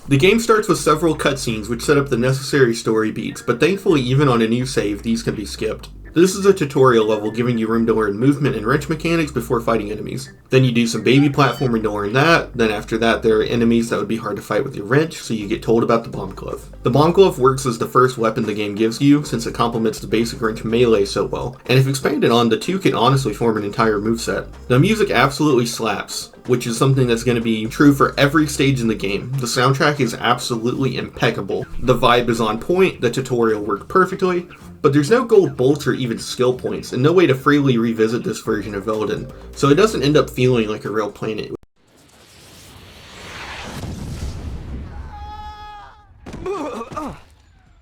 The game starts with several cutscenes which set up the necessary story beats, but thankfully even on a new save, these can be skipped. This is a tutorial level giving you room to learn movement and wrench mechanics before fighting enemies. Then you do some baby platforming to learn that, then after that there are enemies that would be hard to fight with your wrench, so you get told about the bomb glove. The bomb glove works as the first weapon the game gives you, since it complements the basic wrench melee so well, and if expanded on, the two can honestly form an entire moveset. The music absolutely slaps, which is something that's going to be true for every stage in the game. The soundtrack is absolutely impeccable. The vibe is on point, the tutorial worked perfectly, but there's no gold bolts or even skill points, and no way to freely revisit this version of Veldin, so it doesn't end up feeling like a real planet.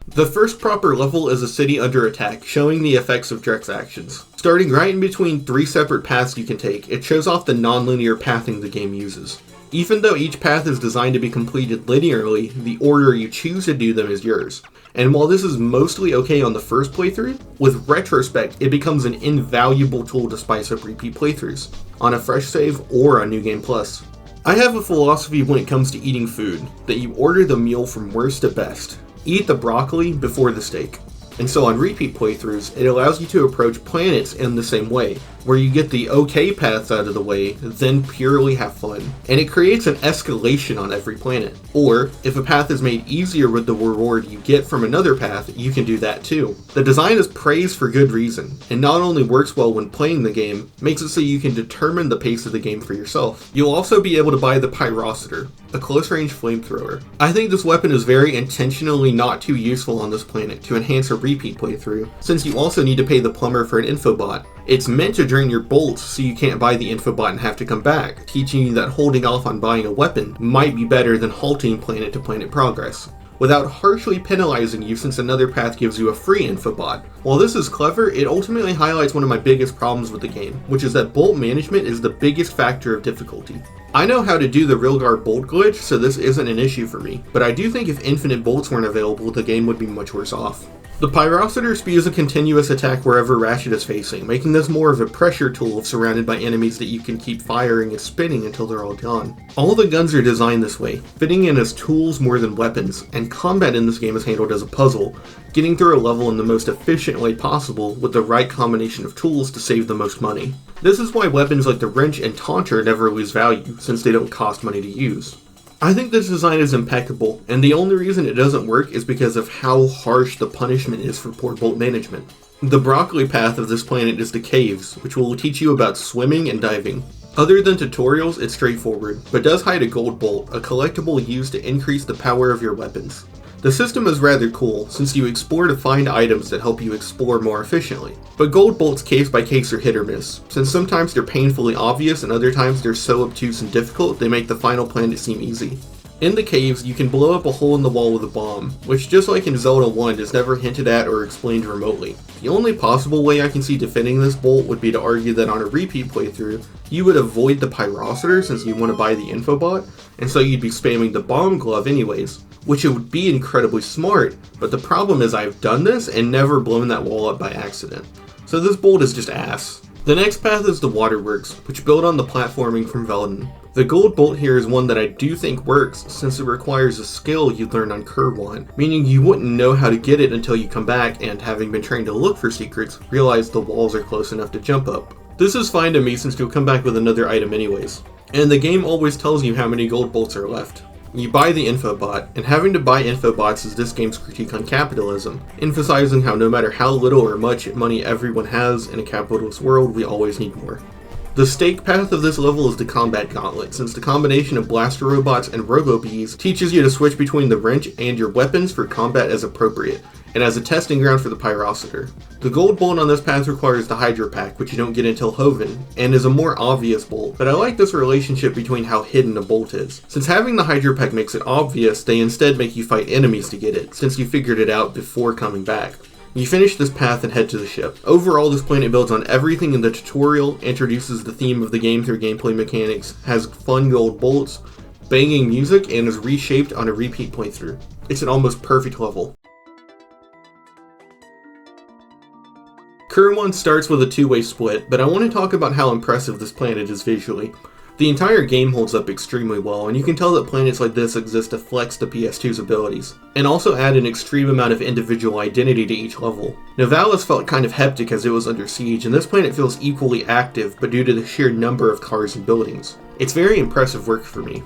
The first proper level is a city under attack, showing the effects of Drek's actions. Starting right in between 3 separate paths you can take, it shows off the non-linear pathing the game uses. Even though each path is designed to be completed linearly, the order you choose to do them is yours. And while this is mostly okay on the first playthrough, with retrospect it becomes an invaluable tool to spice up repeat playthroughs, on a fresh save or on New Game Plus. I have a philosophy when it comes to eating food, that you order the meal from worst to best. Eat the broccoli before the steak. And so on repeat playthroughs, it allows you to approach planets in the same way, where you get the okay paths out of the way, then purely have fun. And it creates an escalation on every planet. Or, if a path is made easier with the reward you get from another path, you can do that too. The design is praised for good reason, and not only works well when playing the game, makes it so you can determine the pace of the game for yourself. You'll also be able to buy the Pyrocitor, a close-range flamethrower. I think this weapon is very intentionally not too useful on this planet to enhance a repeat playthrough, since you also need to pay the plumber for an infobot. It's meant to drain your bolts so you can't buy the infobot and have to come back, teaching you that holding off on buying a weapon might be better than halting planet to planet progress, without harshly penalizing you since another path gives you a free infobot. While this is clever, it ultimately highlights one of my biggest problems with the game, which is that bolt management is the biggest factor of difficulty. I know how to do the Rilgar bolt glitch, so this isn't an issue for me, but I do think if infinite bolts weren't available, the game would be much worse off. The Pyrocitor spews a continuous attack wherever Ratchet is facing, making this more of a pressure tool if surrounded by enemies that you can keep firing and spinning until they're all gone. All the guns are designed this way, fitting in as tools more than weapons, and combat in this game is handled as a puzzle, getting through a level in the most efficient way possible with the right combination of tools to save the most money. This is why weapons like the wrench and taunter never lose value, since they don't cost money to use. I think this design is impeccable, and the only reason it doesn't work is because of how harsh the punishment is for poor bolt management. The broccoli path of this planet is the caves, which will teach you about swimming and diving. Other than tutorials, it's straightforward, but does hide a gold bolt, a collectible used to increase the power of your weapons. The system is rather cool, since you explore to find items that help you explore more efficiently. But gold bolts case by case are hit or miss, since sometimes they're painfully obvious and other times they're so obtuse and difficult they make the final planet seem easy. In the caves, you can blow up a hole in the wall with a bomb, which just like in Zelda 1 is never hinted at or explained remotely. The only possible way I can see defending this bolt would be to argue that on a repeat playthrough, you would avoid the Pyrocitor since you want to buy the infobot, and so you'd be spamming the bomb glove anyways, which it would be incredibly smart, but the problem is I've done this and never blown that wall up by accident. So this bolt is just ass. The next path is the Waterworks, which build on the platforming from Veldin. The gold bolt here is one that I do think works, since it requires a skill you learn on Kerwan, meaning you wouldn't know how to get it until you come back and, having been trained to look for secrets, realize the walls are close enough to jump up. This is fine to me since you'll come back with another item anyways, and the game always tells you how many gold bolts are left. You buy the infobot, and having to buy infobots is this game's critique on capitalism, emphasizing how no matter how little or much money everyone has in a capitalist world, we always need more. The stake path of this level is the Combat Gauntlet, since the combination of blaster robots and robo-bees teaches you to switch between the wrench and your weapons for combat as appropriate, and as a testing ground for the Pyrocitor. The gold bolt on this path requires the Hydro Pack, which you don't get until Hoven, and is a more obvious bolt, but I like this relationship between how hidden a bolt is. Since having the Hydro Pack makes it obvious, they instead make you fight enemies to get it, since you figured it out before coming back. You finish this path and head to the ship. Overall, this planet builds on everything in the tutorial, introduces the theme of the game through gameplay mechanics, has fun gold bolts, banging music, and is reshaped on a repeat playthrough. It's an almost perfect level. Kerwan starts with a two-way split, but I want to talk about how impressive this planet is visually. The entire game holds up extremely well, and you can tell that planets like this exist to flex the PS2's abilities, and also add an extreme amount of individual identity to each level. Novalis felt kind of hectic as it was under siege, and this planet feels equally active, but due to the sheer number of cars and buildings. It's very impressive work for me.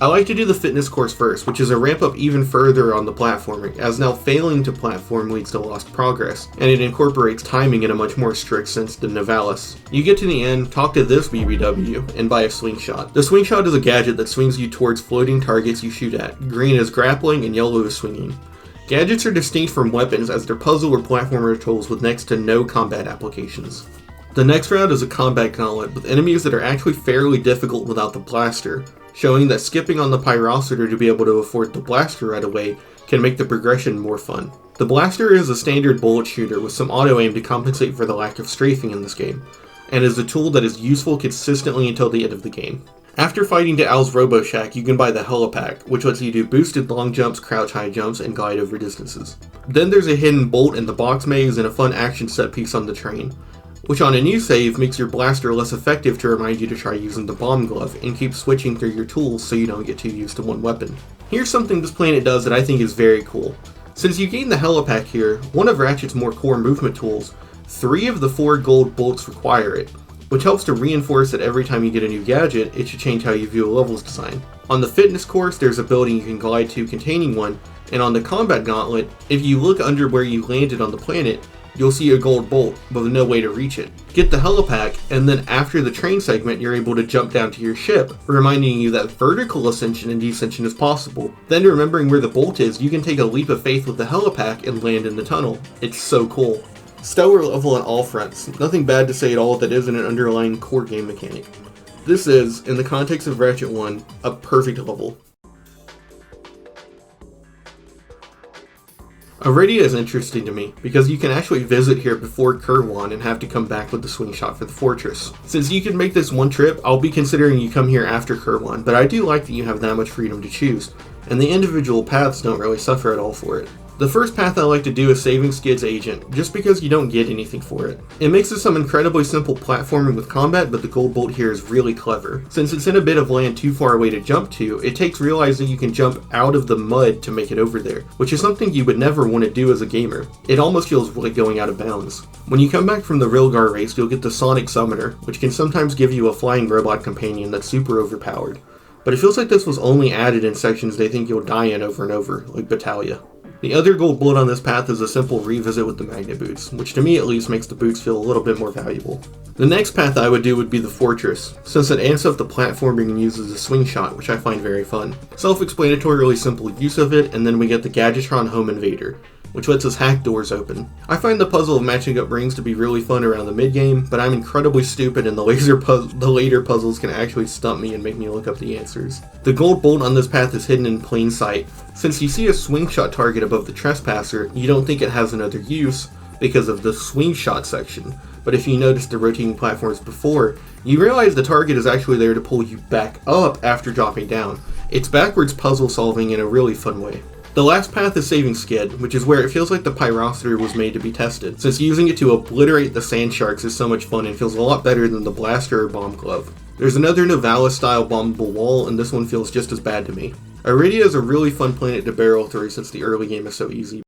I like to do the fitness course first, which is a ramp up even further on the platforming, as now failing to platform leads to lost progress, and it incorporates timing in a much more strict sense than Novalis. You get to the end, talk to this BBW, and buy a slingshot. The slingshot is a gadget that swings you towards floating targets you shoot at. Green is grappling and yellow is swinging. Gadgets are distinct from weapons as they're puzzle or platformer tools with next to no combat applications. The next round is a combat gauntlet with enemies that are actually fairly difficult without the blaster, showing that skipping on the Pyrocitor to be able to afford the blaster right away can make the progression more fun. The blaster is a standard bullet shooter with some auto aim to compensate for the lack of strafing in this game, and is a tool that is useful consistently until the end of the game. After fighting to Al's Robo Shack, you can buy the Helipack, which lets you do boosted long jumps, crouch high jumps, and glide over distances. Then there's a hidden bolt in the box maze and a fun action set piece on the train, which on a new save makes your blaster less effective to remind you to try using the bomb glove and keep switching through your tools so you don't get too used to one weapon. Here's something this planet does that I think is very cool. Since you gain the Helipack here, one of Ratchet's more core movement tools, 3 of the 4 gold bolts require it, which helps to reinforce that every time you get a new gadget, it should change how you view a level's design. On the fitness course, there's a building you can glide to containing one, and on the combat gauntlet, if you look under where you landed on the planet, you'll see a gold bolt, but with no way to reach it. Get the Helipack, and then after the train segment, you're able to jump down to your ship, reminding you that vertical ascension and descension is possible. Then remembering where the bolt is, you can take a leap of faith with the Helipack and land in the tunnel. It's so cool. Stellar level on all fronts. Nothing bad to say at all that isn't an underlying core game mechanic. This is, in the context of Ratchet 1, a perfect level. Aridia is interesting to me, because you can actually visit here before Kerwan and have to come back with the swing shot for the fortress. Since you can make this one trip, I'll be considering you come here after Kerwan, but I do like that you have that much freedom to choose, and the individual paths don't really suffer at all for it. The first path I like to do is saving Skidd's agent, just because you don't get anything for it. It mixes some incredibly simple platforming with combat, but the gold bolt here is really clever. Since it's in a bit of land too far away to jump to, it takes realizing you can jump out of the mud to make it over there, which is something you would never want to do as a gamer. It almost feels like going out of bounds. When you come back from the Rilgar race, you'll get the Sonic Summoner, which can sometimes give you a flying robot companion that's super overpowered. But it feels like this was only added in sections they think you'll die in over and over, like Batalia. The other gold bullet on this path is a simple revisit with the magnet boots, which to me at least makes the boots feel a little bit more valuable. The next path I would do would be the fortress, since it amps up the platforming and uses a swing shot, which I find very fun. Self-explanatorily simple use of it, and then we get the Gadgetron Home Invader, which lets us hack doors open. I find the puzzle of matching up rings to be really fun around the mid-game, but I'm incredibly stupid and the later puzzles can actually stump me and make me look up the answers. The gold bolt on this path is hidden in plain sight. Since you see a swing shot target above the trespasser, you don't think it has another use because of the swing shot section, but if you notice the rotating platforms before, you realize the target is actually there to pull you back up after dropping down. It's backwards puzzle solving in a really fun way. The last path is saving Skidd, which is where it feels like the Pyrocitor was made to be tested, since using it to obliterate the sand sharks is so much fun and feels a lot better than the blaster or bomb glove. There's another Novalis style bombable wall, and this one feels just as bad to me. Aridia is a really fun planet to barrel through since the early game is so easy.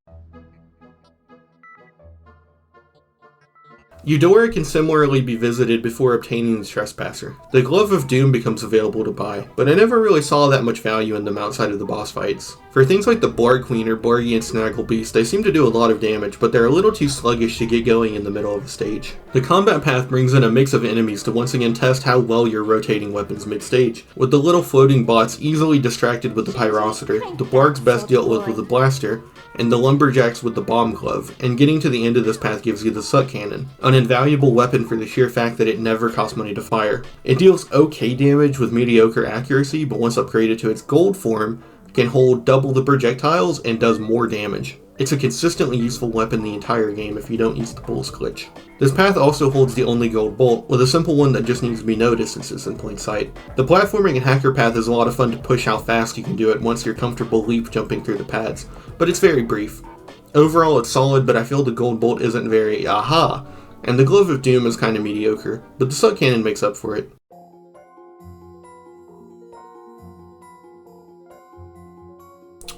Eudora can similarly be visited before obtaining the Trespasser. The Glove of Doom becomes available to buy, but I never really saw that much value in them outside of the boss fights. For things like the Blarg Queen or Blargian Snaggle Beast, they seem to do a lot of damage, but they're a little too sluggish to get going in the middle of the stage. The combat path brings in a mix of enemies to once again test how well you're rotating weapons mid-stage. With the little floating bots easily distracted with the Pyrocitor, the Blargs best dealt with the blaster, and the Lumberjacks with the bomb glove, and getting to the end of this path gives you the Suck Cannon, an invaluable weapon for the sheer fact that it never costs money to fire. It deals okay damage with mediocre accuracy, but once upgraded to its gold form, can hold double the projectiles and does more damage. It's a consistently useful weapon the entire game if you don't use the Bull's Glitch. This path also holds the only gold bolt, with a simple one that just needs to be noticed since it's in plain sight. The platforming and hacker path is a lot of fun to push how fast you can do it once you're comfortable leap jumping through the pads, but it's very brief. Overall it's solid, but I feel the gold bolt isn't very aha, and the Glove of Doom is kinda mediocre, but the Suck Cannon makes up for it.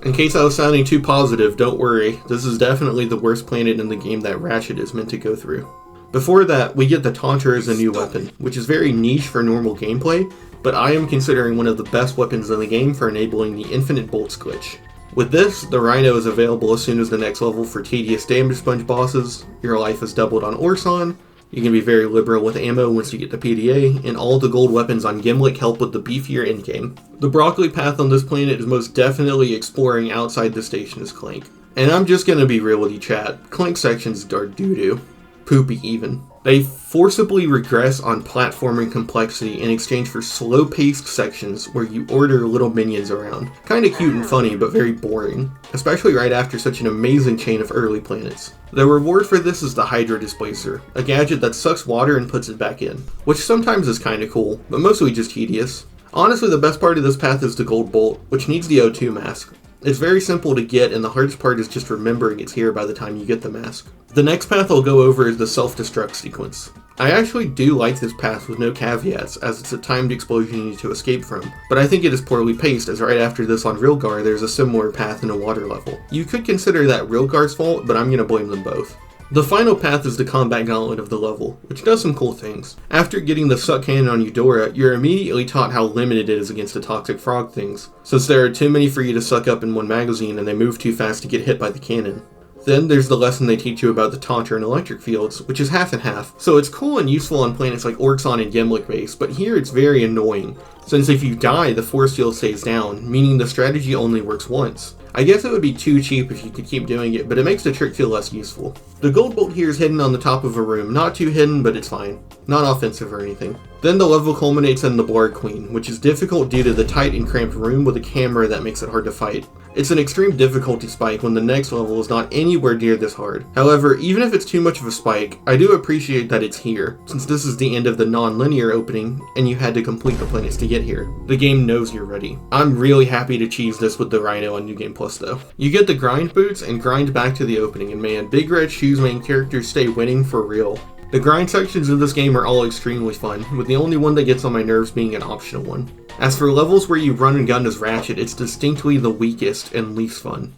In case I was sounding too positive, don't worry, this is definitely the worst planet in the game that Ratchet is meant to go through. Before that, we get the Taunter as a new weapon, which is very niche for normal gameplay, but I am considering one of the best weapons in the game for enabling the Infinite Bolts glitch. With this, the Rhino is available as soon as the next level for tedious damage sponge bosses, your life is doubled on Orxon, you can be very liberal with ammo once you get the PDA, and all the gold weapons on Gemlik help with the beefier endgame. The broccoli path on this planet is most definitely exploring outside the station as Clank. And I'm just gonna be real with you, chat, Clank sections are doo-doo. Poopy even. They forcibly regress on platforming complexity in exchange for slow-paced sections where you order little minions around. Kinda cute and funny, but very boring, especially right after such an amazing chain of early planets. The reward for this is the Hydro Displacer, a gadget that sucks water and puts it back in, which sometimes is kinda cool, but mostly just tedious. Honestly, the best part of this path is the Gold Bolt, which needs the O2 mask. It's very simple to get, and the hardest part is just remembering it's here by the time you get the mask. The next path I'll go over is the self-destruct sequence. I actually do like this path with no caveats, as it's a timed explosion you need to escape from, but I think it is poorly paced, as right after this on Rilgar there's a similar path in a water level. You could consider that Rilgar's fault, but I'm gonna blame them both. The final path is the combat gauntlet of the level, which does some cool things. After getting the suck cannon on Eudora, you're immediately taught how limited it is against the toxic frog things, since there are too many for you to suck up in one magazine and they move too fast to get hit by the cannon. Then there's the lesson they teach you about the Taunter and electric fields, which is half and half, so it's cool and useful on planets like Orxon and Gemlik Base, but here it's very annoying, since if you die the force field stays down, meaning the strategy only works once. I guess it would be too cheap if you could keep doing it, but it makes the trick feel less useful. The gold bolt here is hidden on the top of a room, not too hidden, but it's fine. Not offensive or anything. Then the level culminates in the Blarg Queen, which is difficult due to the tight and cramped room with a camera that makes it hard to fight. It's an extreme difficulty spike when the next level is not anywhere near this hard. However, even if it's too much of a spike, I do appreciate that it's here, since this is the end of the non-linear opening, and you had to complete the planets to get here. The game knows you're ready. I'm really happy to cheese this with the Rhino on New Game Plus though. You get the grind boots and grind back to the opening, and man, Big Red Shoes main characters stay winning for real. The grind sections of this game are all extremely fun, with the only one that gets on my nerves being an optional one. As for levels where you run and gun as Ratchet, it's distinctly the weakest and least fun.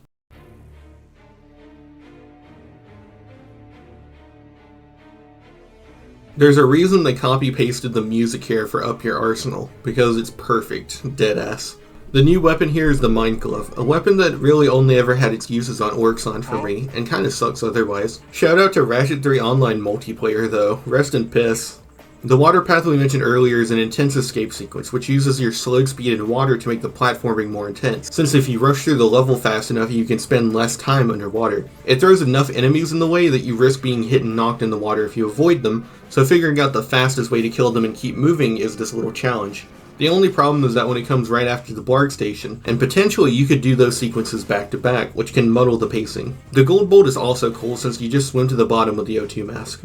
There's a reason they copy-pasted the music here for Up Your Arsenal, because it's perfect, deadass. The new weapon here is the Mind Glove, a weapon that really only ever had its uses on Orxon for me, and kinda sucks otherwise. Shout out to Ratchet 3 Online multiplayer though, rest in piss. The water path we mentioned earlier is an intense escape sequence, which uses your slowed speed in water to make the platforming more intense, since if you rush through the level fast enough you can spend less time underwater. It throws enough enemies in the way that you risk being hit and knocked in the water if you avoid them, so figuring out the fastest way to kill them and keep moving is this little challenge. The only problem is that when it comes right after the Blarg Station, and potentially you could do those sequences back to back, which can muddle the pacing. The Gold Bolt is also cool since you just swim to the bottom with the O2 mask.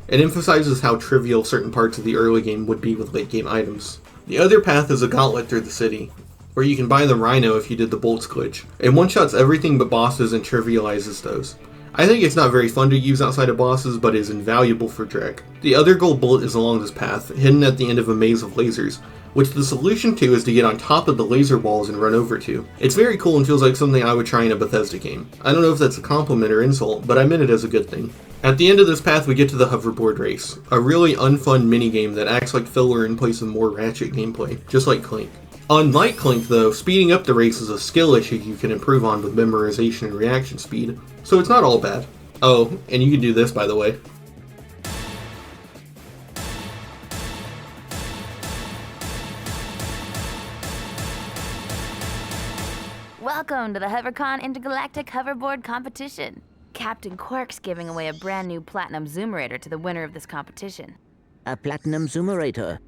It emphasizes how trivial certain parts of the early game would be with late game items. The other path is a gauntlet through the city, where you can buy the Rhino if you did the Bolts glitch. It one-shots everything but bosses and trivializes those. I think it's not very fun to use outside of bosses, but is invaluable for Drek. The other gold bullet is along this path, hidden at the end of a maze of lasers, which the solution to is to get on top of the laser walls and run over to. It's very cool and feels like something I would try in a Bethesda game. I don't know if that's a compliment or insult, but I meant it as a good thing. At the end of this path we get to the hoverboard race, a really unfun minigame that acts like filler in place of more Ratchet gameplay, just like Clank. Unlike Clank though, speeding up the race is a skill issue you can improve on with memorization and reaction speed, so it's not all bad. Oh, and you can do this by the way. Welcome to the HoverCon Intergalactic Hoverboard Competition. Captain Qwark's giving away a brand new Platinum Zoomerator to the winner of this competition. A Platinum Zoomerator?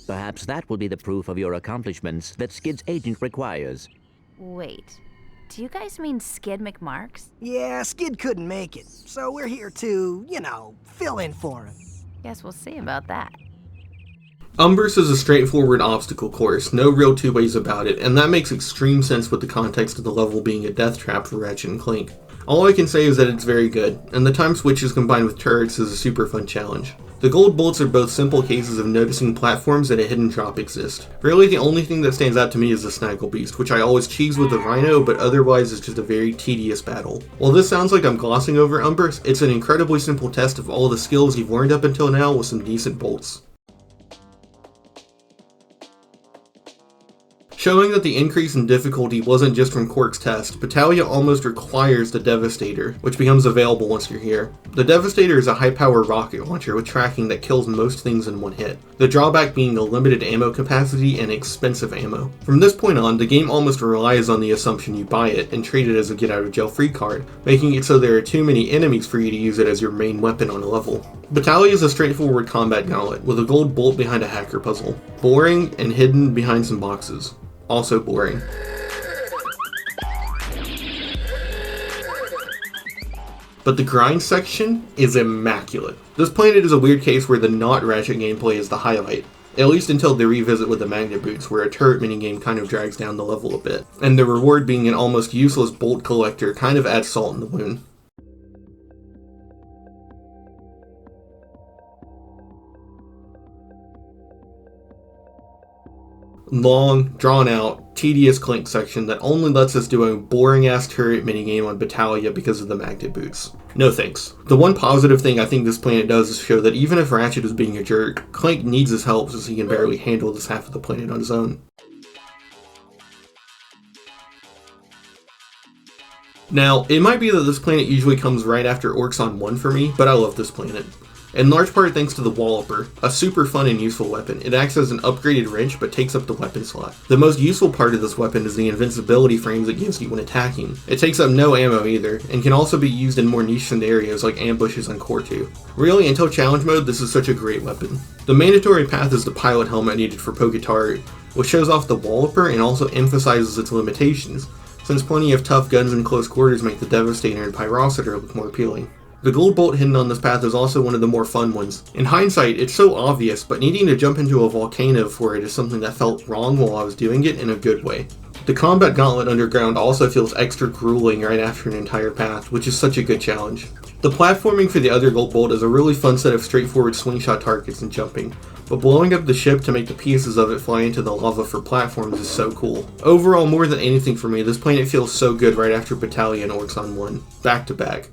Perhaps that will be the proof of your accomplishments that Skidd's agent requires. Wait, do you guys mean Skidd McMarx? Yeah, Skidd couldn't make it, so we're here to, fill in for him. Guess we'll see about that. Umbris is a straightforward obstacle course, no real two ways about it, and that makes extreme sense with the context of the level being a death trap for Ratchet and Clank. All I can say is that it's very good, and the time switches combined with turrets is a super fun challenge. The gold bolts are both simple cases of noticing platforms that a hidden drop exist. Really, the only thing that stands out to me is the Snaggle Beast, which I always cheese with the Rhino, but otherwise is just a very tedious battle. While this sounds like I'm glossing over Umbris, it's an incredibly simple test of all the skills you've learned up until now with some decent bolts. Showing that the increase in difficulty wasn't just from Qwark's test, Batalia almost requires the Devastator, which becomes available once you're here. The Devastator is a high-power rocket launcher with tracking that kills most things in one hit, the drawback being the limited ammo capacity and expensive ammo. From this point on, the game almost relies on the assumption you buy it and treat it as a get-out-of-jail-free card, making it so there are too many enemies for you to use it as your main weapon on a level. Batalia is a straightforward combat gauntlet, with a gold bolt behind a hacker puzzle, boring and hidden behind some boxes. Also boring. But the grind section is immaculate. This planet is a weird case where the not Ratchet gameplay is the highlight, at least until the revisit with the magnet boots, where a turret minigame kind of drags down the level a bit, and the reward being an almost useless bolt collector kind of adds salt in the wound. Long, drawn-out, tedious Clank section that only lets us do a boring-ass turret minigame on Batalia because of the magnet boots. No thanks. The one positive thing I think this planet does is show that even if Ratchet is being a jerk, Clank needs his help since he can barely handle this half of the planet on his own. Now, it might be that this planet usually comes right after Orxon 1 for me, but I love this planet. In large part thanks to the Walloper, a super fun and useful weapon. It acts as an upgraded wrench but takes up the weapon slot. The most useful part of this weapon is the invincibility frames it gives you when attacking. It takes up no ammo either, and can also be used in more niche scenarios like ambushes on Quartu. Really, until challenge mode, this is such a great weapon. The mandatory path is the pilot helmet needed for Pokitaru, which shows off the Walloper and also emphasizes its limitations, since plenty of tough guns in close quarters make the Devastator and Pyrocitor look more appealing. The gold bolt hidden on this path is also one of the more fun ones. In hindsight, it's so obvious, but needing to jump into a volcano for it is something that felt wrong while I was doing it in a good way. The combat gauntlet underground also feels extra grueling right after an entire path, which is such a good challenge. The platforming for the other gold bolt is a really fun set of straightforward slingshot targets and jumping, but blowing up the ship to make the pieces of it fly into the lava for platforms is so cool. Overall, more than anything for me, this planet feels so good right after Batalia and Orxon 1, back to back.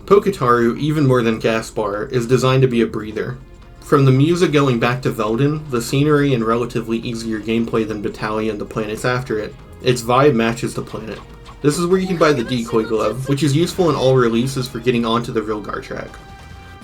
Pokitaru, even more than Gaspar, is designed to be a breather. From the music going back to Veldin, the scenery and relatively easier gameplay than Batalia and the planets after it, its vibe matches the planet. This is where you can buy the decoy glove, which is useful in all releases for getting onto the Rilgar track,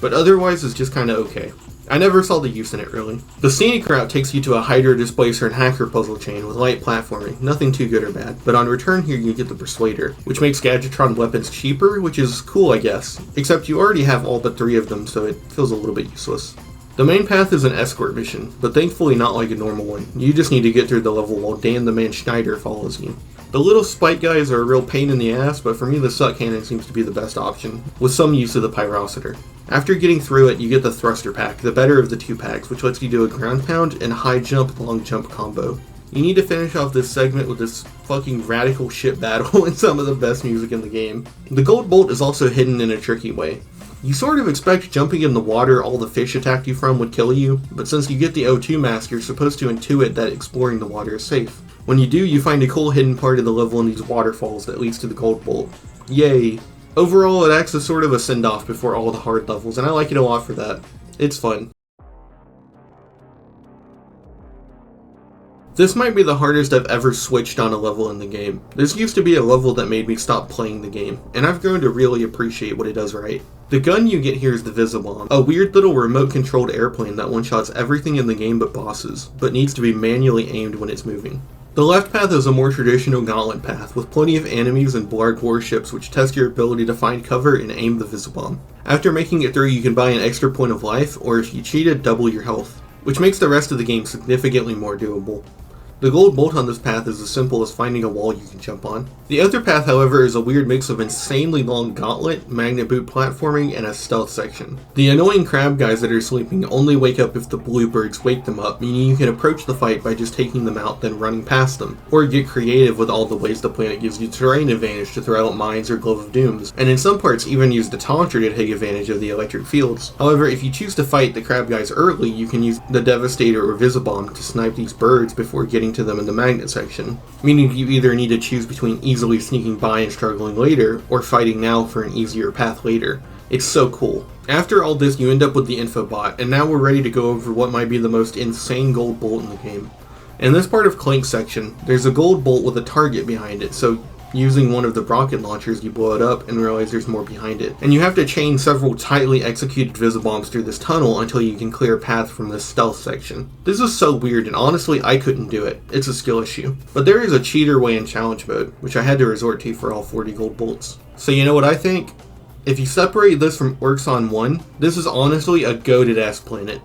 but otherwise is just kinda okay. I never saw the use in it really. The scenic route takes you to a Hydra Displacer and Hacker puzzle chain with light platforming, nothing too good or bad, but on return here you get the Persuader, which makes Gadgetron weapons cheaper, which is cool I guess, except you already have all but 3 of them so it feels a little bit useless. The main path is an escort mission, but thankfully not like a normal one. You just need to get through the level while Dan the Man Schneider follows you. The little spike guys are a real pain in the ass, but for me the Suck Cannon seems to be the best option, with some use of the Pyrocitor. After getting through it, you get the Thruster Pack, the better of the 2 packs, which lets you do a ground pound and high jump, long jump combo. You need to finish off this segment with this fucking radical ship battle and some of the best music in the game. The gold bolt is also hidden in a tricky way. You sort of expect jumping in the water all the fish attacked you from would kill you, but since you get the O2 mask, you're supposed to intuit that exploring the water is safe. When you do, you find a cool hidden part of the level in these waterfalls that leads to the gold bolt. Yay! Overall, it acts as sort of a send-off before all the hard levels, and I like it a lot for that. It's fun. This might be the hardest I've ever switched on a level in the game. This used to be a level that made me stop playing the game, and I've grown to really appreciate what it does right. The gun you get here is the Visibomb, a weird little remote-controlled airplane that one-shots everything in the game but bosses, but needs to be manually aimed when it's moving. The left path is a more traditional gauntlet path, with plenty of enemies and Blarg warships which test your ability to find cover and aim the Visibomb. After making it through, you can buy an extra point of life, or if you cheated, double your health, which makes the rest of the game significantly more doable. The gold bolt on this path is as simple as finding a wall you can jump on. The other path, however, is a weird mix of insanely long gauntlet, magnet boot platforming, and a stealth section. The annoying crab guys that are sleeping only wake up if the bluebirds wake them up, meaning you can approach the fight by just taking them out then running past them, or get creative with all the ways the planet gives you terrain advantage to throw out mines or glove of dooms, and in some parts even use the taunter to take advantage of the electric fields. However, if you choose to fight the crab guys early, you can use the Devastator or Visibomb to snipe these birds before getting to them in the magnet section, meaning you either need to choose between easily sneaking by and struggling later, or fighting now for an easier path later. It's so cool. After all this, you end up with the info bot, and now we're ready to go over what might be the most insane gold bolt in the game. In this part of Clank's section, there's a gold bolt with a target behind it, so using one of the rocket launchers, you blow it up and realize there's more behind it. And you have to chain several tightly executed Visibombs through this tunnel until you can clear a path from this stealth section. This is so weird, and honestly, I couldn't do it. It's a skill issue. But there is a cheater way in challenge mode, which I had to resort to for all 40 gold bolts. So you know what I think? If you separate this from Orxon 1, this is honestly a goated ass planet,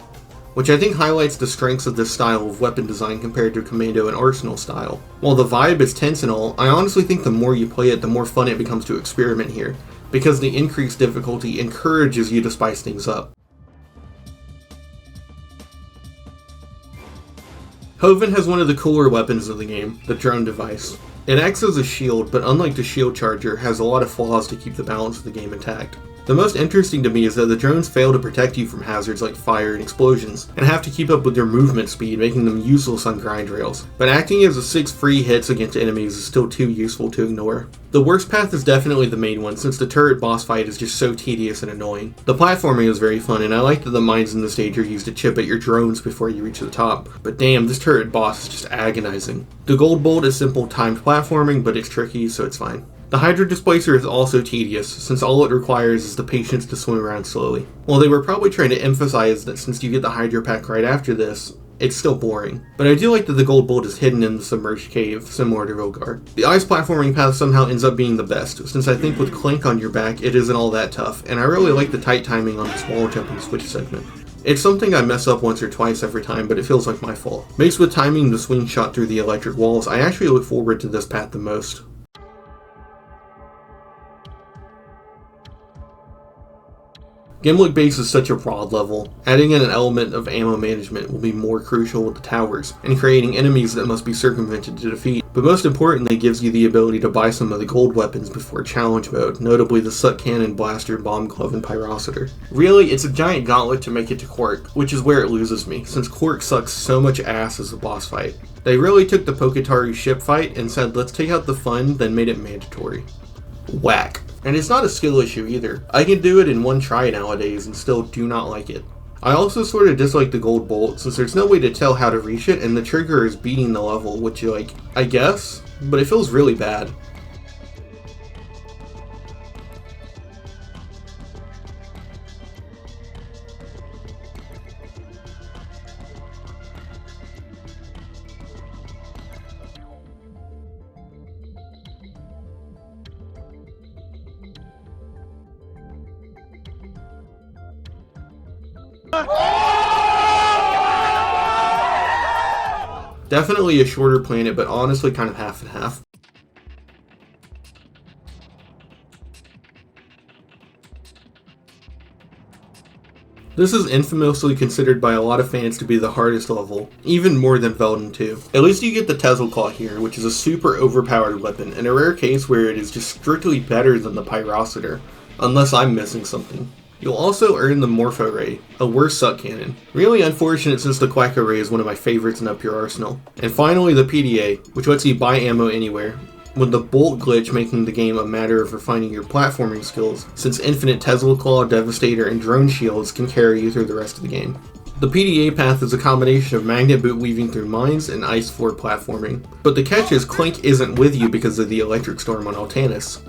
which I think highlights the strengths of this style of weapon design compared to Commando and Arsenal style. While the vibe is tense and all, I honestly think the more you play it, the more fun it becomes to experiment here, because the increased difficulty encourages you to spice things up. Hoven has one of the cooler weapons of the game, the drone device. It acts as a shield, but unlike the shield charger, has a lot of flaws to keep the balance of the game intact. The most interesting to me is that the drones fail to protect you from hazards like fire and explosions, and have to keep up with your movement speed, making them useless on grind rails. But acting as a 6 free hits against enemies is still too useful to ignore. The worst path is definitely the main one, since the turret boss fight is just so tedious and annoying. The platforming is very fun, and I like that the mines in the stage are used to chip at your drones before you reach the top, but damn, this turret boss is just agonizing. The gold bolt is simple timed platforming, but it's tricky, so it's fine. The Hydra Displacer is also tedious, since all it requires is the patience to swim around slowly. While they were probably trying to emphasize that since you get the Hydra pack right after this, it's still boring. But I do like that the gold bolt is hidden in the submerged cave, similar to Rilgar. The ice platforming path somehow ends up being the best, since I think with Clank on your back, it isn't all that tough, and I really like the tight timing on this wall jumping switch segment. It's something I mess up once or twice every time, but it feels like my fault. Mixed with timing the swing shot through the electric walls, I actually look forward to this path the most. Gemlik Base is such a broad level. Adding in an element of ammo management will be more crucial with the towers, and creating enemies that must be circumvented to defeat, but most importantly it gives you the ability to buy some of the gold weapons before challenge mode, notably the Suck Cannon, Blaster, Bomb Glove, and Pyrocitor. Really, it's a giant gauntlet to make it to Qwark, which is where it loses me, since Qwark sucks so much ass as a boss fight. They really took the Pokitaru ship fight and said let's take out the fun, then made it mandatory. Whack. And it's not a skill issue either. I can do it in one try nowadays and still do not like it. I also sort of dislike the gold bolt since there's no way to tell how to reach it and the trigger is beating the level, which I guess, but it feels really bad. Definitely a shorter planet, but honestly kind of half and half. This is infamously considered by a lot of fans to be the hardest level, even more than Veldin 2. At least you get the Tesla Claw here, which is a super overpowered weapon, in a rare case where it is just strictly better than the Pyrocitor, unless I'm missing something. You'll also earn the Morpho Ray, a worse Suck Cannon. Really unfortunate since the Quacko Ray is one of my favorites in Up Your Arsenal. And finally the PDA, which lets you buy ammo anywhere, with the bolt glitch making the game a matter of refining your platforming skills, since infinite Tesla Claw, Devastator, and Drone Shields can carry you through the rest of the game. The PDA path is a combination of magnet boot weaving through mines and ice floor platforming. But the catch is Clank isn't with you because of the electric storm on Oltanis,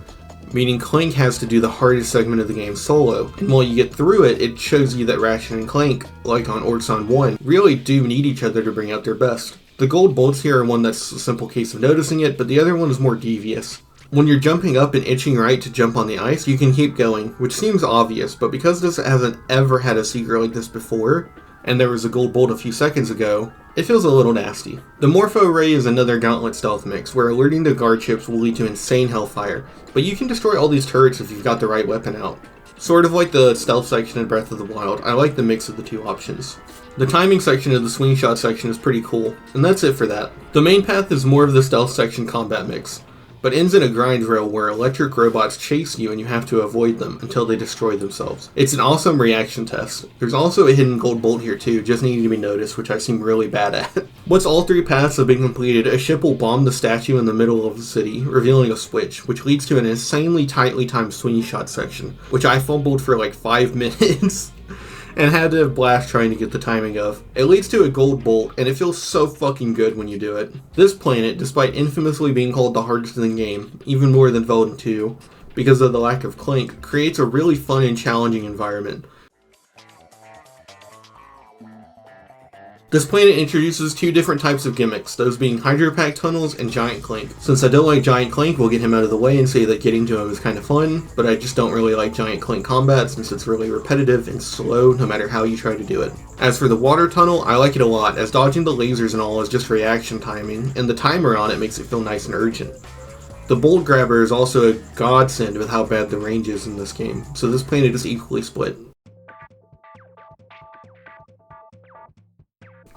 meaning Clank has to do the hardest segment of the game solo, and while you get through it, it shows you that Ratchet and Clank, like on Orxon 1, really do need each other to bring out their best. The gold bolts here are one that's a simple case of noticing it, but the other one is more devious. When you're jumping up and itching right to jump on the ice, you can keep going, which seems obvious, but because this hasn't ever had a secret like this before, and there was a gold bolt a few seconds ago, It feels a little nasty. The Morpho Ray is another Gauntlet stealth mix, where alerting to guard ships will lead to insane hellfire, but you can destroy all these turrets if you've got the right weapon out. Sort of like the stealth section in Breath of the Wild, I like the mix of the two options. The timing section of the swing shot section is pretty cool, and that's it for that. The main path is more of the stealth section combat mix, but ends in a grind rail where electric robots chase you and you have to avoid them until they destroy themselves. It's an awesome reaction test. There's also a hidden gold bolt here too, just needing to be noticed, which I seem really bad at. Once all three paths have been completed, a ship will bomb the statue in the middle of the city, revealing a switch, which leads to an insanely tightly timed swing shot section, which I fumbled for like 5 minutes. And had to have blast trying to get the timing of. It leads to a gold bolt, and it feels so fucking good when you do it. This planet, despite infamously being called the hardest in the game, even more than Veldin 2, because of the lack of Clank, creates a really fun and challenging environment. This planet introduces two different types of gimmicks, those being Hydropack tunnels and Giant Clank. Since I don't like Giant Clank, we'll get him out of the way and say that getting to him is kind of fun, but I just don't really like Giant Clank combat since it's really repetitive and slow no matter how you try to do it. As for the water tunnel, I like it a lot, as dodging the lasers and all is just reaction timing, and the timer on it makes it feel nice and urgent. The bolt grabber is also a godsend with how bad the range is in this game, so this planet is equally split.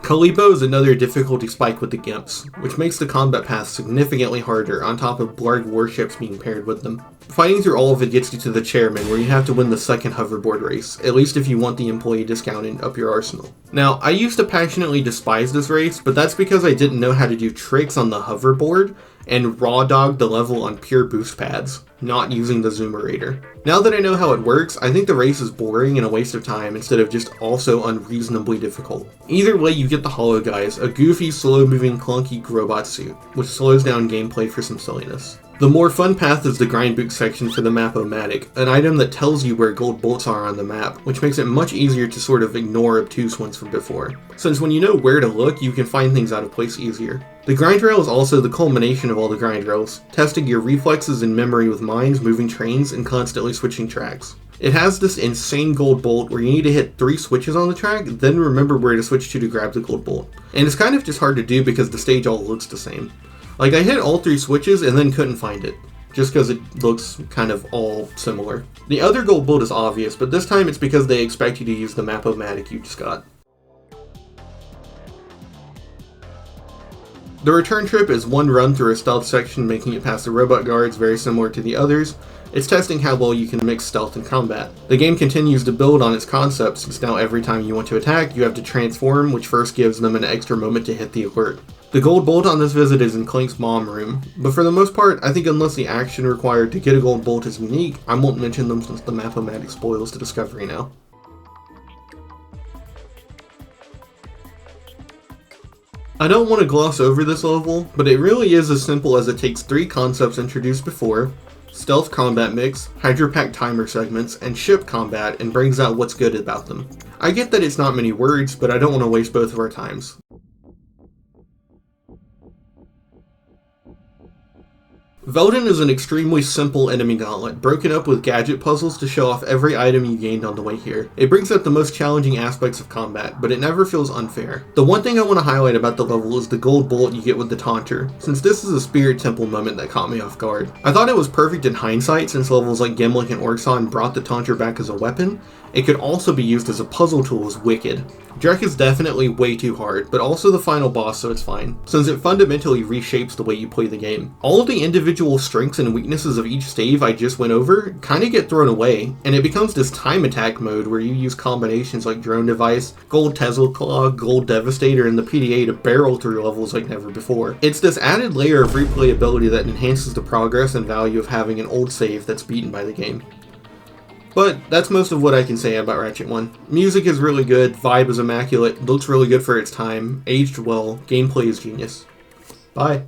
Kalebo is another difficulty spike with the Gimps, which makes the combat path significantly harder on top of Blarg warships being paired with them. Fighting through all of it gets you to the chairman, where you have to win the second hoverboard race, at least if you want the employee discount up your arsenal. Now, I used to passionately despise this race, but that's because I didn't know how to do tricks on the hoverboard and raw dog the level on pure boost pads, not using the zoomerator. Now that I know how it works, I think the race is boring and a waste of time instead of just also unreasonably difficult. Either way, you get the Hollow Guys, a goofy, slow-moving, clunky robot suit, which slows down gameplay for some silliness. The more fun path is the grind boot section for the Map-O-Matic, an item that tells you where gold bolts are on the map, which makes it much easier to sort of ignore obtuse ones from before, since when you know where to look, you can find things out of place easier. The grind rail is also the culmination of all the grind rails, testing your reflexes and memory with mines, moving trains, and constantly switching tracks. It has this insane gold bolt where you need to hit 3 switches on the track, then remember where to switch to grab the gold bolt. And it's kind of just hard to do because the stage all looks the same. Like, I hit all 3 switches and then couldn't find it, just because it looks kind of all similar. The other gold bolt is obvious, but this time it's because they expect you to use the Map-O-Matic you just got. The return trip is one run through a stealth section, making it past the robot guards, very similar to the others. It's testing how well you can mix stealth and combat. The game continues to build on its concept, since now every time you want to attack, you have to transform, which first gives them an extra moment to hit the alert. The gold bolt on this visit is in Clank's mom room, but for the most part, I think unless the action required to get a gold bolt is unique, I won't mention them since the Map-O-Matic spoils the discovery now. I don't want to gloss over this level, but it really is as simple as it takes 3 concepts introduced before, stealth combat mix, hydropack timer segments, and ship combat, and brings out what's good about them. I get that it's not many words, but I don't want to waste both of our times. Veldin is an extremely simple enemy gauntlet, broken up with gadget puzzles to show off every item you gained on the way here. It brings out the most challenging aspects of combat, but it never feels unfair. The one thing I want to highlight about the level is the gold bolt you get with the taunter, since this is a spirit temple moment that caught me off guard. I thought it was perfect in hindsight since levels like Gemlik and Orxon brought the taunter back as a weapon. It could also be used as a puzzle tool as wicked. Drek is definitely way too hard, but also the final boss, so it's fine, since it fundamentally reshapes the way you play the game. All of the individual strengths and weaknesses of each stave I just went over kinda get thrown away, and it becomes this time attack mode where you use combinations like Drone Device, Gold Tesla Claw, Gold Devastator, and the PDA to barrel through levels like never before. It's this added layer of replayability that enhances the progress and value of having an old save that's beaten by the game. But that's most of what I can say about Ratchet 1. Music is really good, vibe is immaculate, looks really good for its time, aged well, gameplay is genius. Bye.